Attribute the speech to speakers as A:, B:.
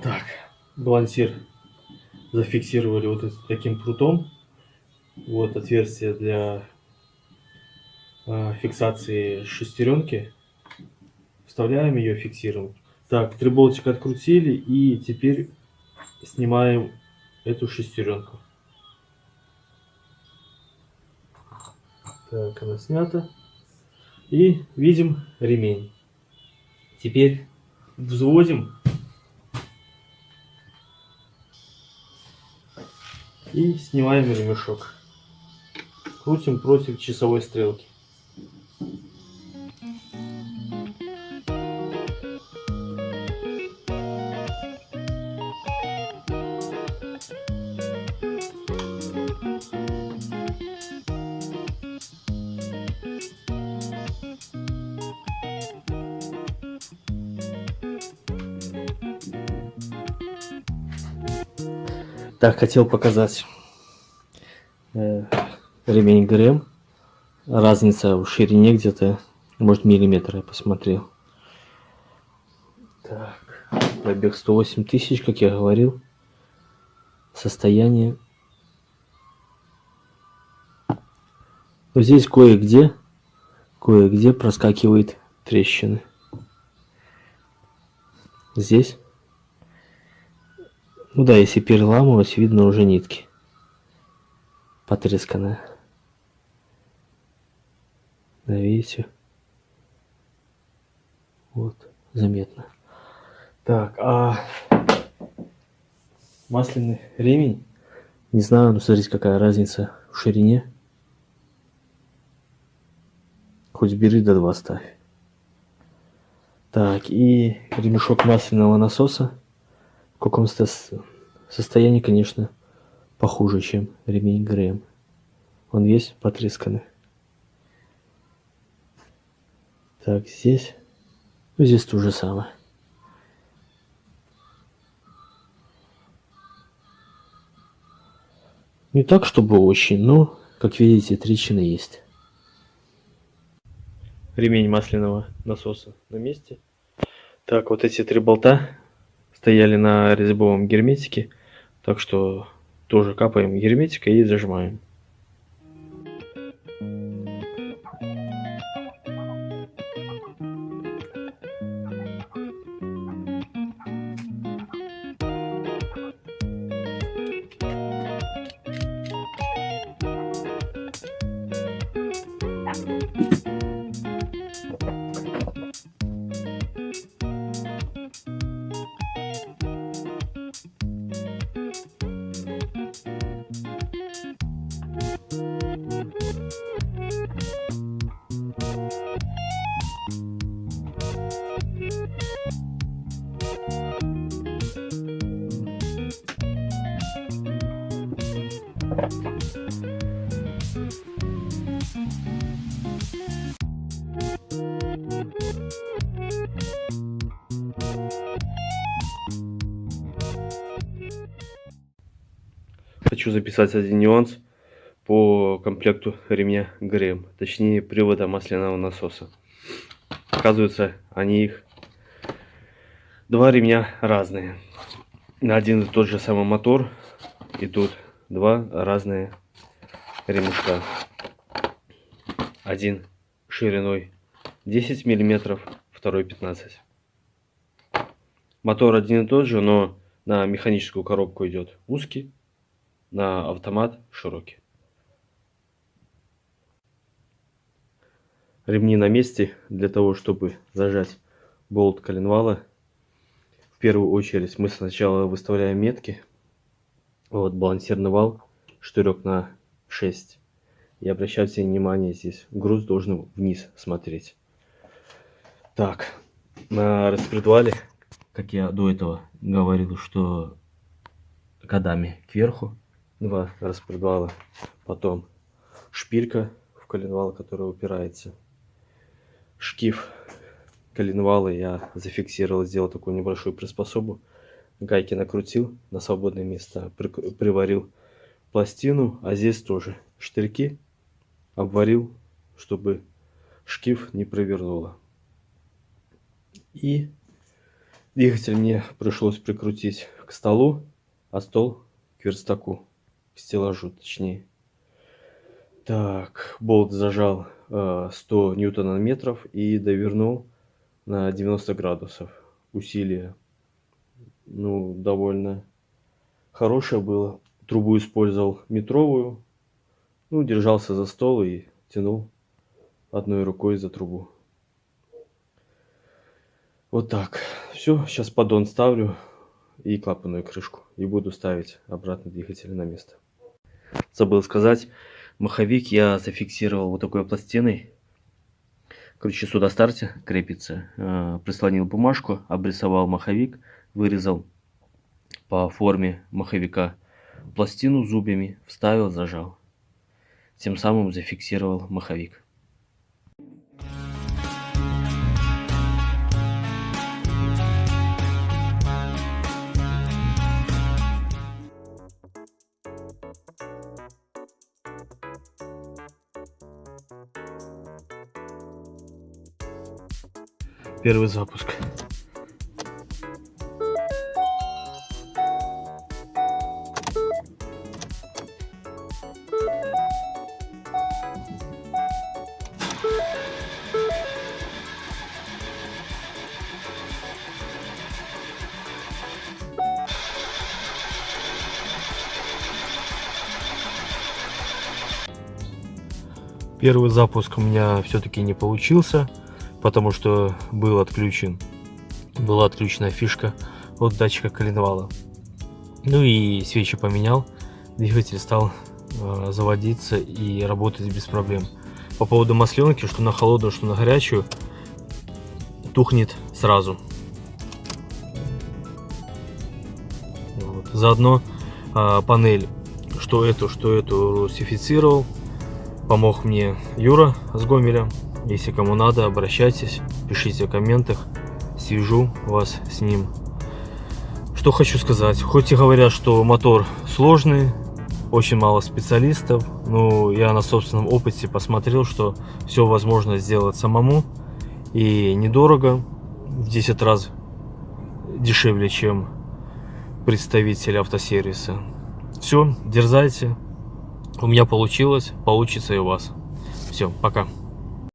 A: Так, балансир зафиксировали вот таким прутом. Вот отверстие для фиксации шестеренки. Вставляем ее, фиксируем. Так, 3 болтика открутили, и теперь снимаем эту шестеренку. Так, она снята. И видим ремень. Теперь взводим и снимаем ремешок. Крутим против часовой стрелки. Так, хотел показать ремень ГРМ. Разница в ширине где-то, может, миллиметр, я посмотрел. Так, пробег 108 тысяч, как я говорил. Состояние. Но здесь кое-где проскакивает трещины. Здесь. Ну да, если переламывать, видно уже нитки. Потресканная. Да, видите? Вот, заметно. Так, а масляный ремень. Не знаю, но смотрите, какая разница в ширине. Хоть бери до 2 ставь. Так, и ремешок масляного насоса. В каком-то состоянии, конечно, похуже, чем ремень ГРМ. Он весь потресканный. Так, здесь. Ну, здесь то же самое. Не так, чтобы очень, но, как видите, трещины есть. Ремень масляного насоса на месте. Так, вот эти 3 болта стояли на резьбовом герметике. Так что тоже капаем герметика и зажимаем. Хочу записать один нюанс по комплекту ремня ГРМ, точнее привода масляного насоса. Оказывается, их 2 ремня разные. На один и тот же самый мотор идут 2 разные ремешка. Один шириной 10 мм, второй 15. Мотор один и тот же, но на механическую коробку идет узкий, на автомат широкий. Ремни на месте. Для того, чтобы зажать болт коленвала, в первую очередь мы сначала выставляем метки. Вот балансирный вал, штырек на 6. И обращайте внимание, здесь груз должен вниз смотреть. Так, на распредвале, как я до этого говорил, что годами кверху 2 распредвала, потом шпилька в коленвал, которая упирается. Шкив коленвала я зафиксировал, сделал такую небольшую приспособу. Гайки накрутил на свободное место, приварил пластину, а здесь тоже штырьки обварил, чтобы шкив не провернуло. И Двигатель мне пришлось прикрутить к столу, а стол к верстаку, к стеллажу точнее. Так, болт зажал 100 ньютон-метров и довернул на 90 градусов. Усилие, ну, довольно хорошее было. Трубу использовал метровую. Ну, держался за стол и тянул одной рукой за трубу. Вот так. Все, сейчас поддон ставлю и клапанную крышку. И буду ставить обратно двигатель на место. Забыл сказать, маховик я зафиксировал вот такой пластиной. Короче, сюда старте крепится. Прислонил бумажку, обрисовал маховик, вырезал по форме маховика пластину зубьями, вставил, зажал. Тем самым зафиксировал маховик. Первый запуск. Первый запуск у меня все-таки не получился, потому что была отключена фишка от датчика коленвала. Ну и свечи поменял, двигатель стал заводиться и работать без проблем. По поводу масленки, что на холодную, что на горячую, тухнет сразу. Вот. Заодно панель, что эту русифицировал. Помог мне Юра с Гомеля. Если кому надо, обращайтесь, пишите в комментах, свяжу вас с ним. Что хочу сказать, хоть и говорят, что мотор сложный, очень мало специалистов, но я на собственном опыте посмотрел, что все возможно сделать самому и недорого, в 10 раз дешевле, чем представитель автосервиса. Все, дерзайте. У меня получилось, получится и у вас. Все, пока.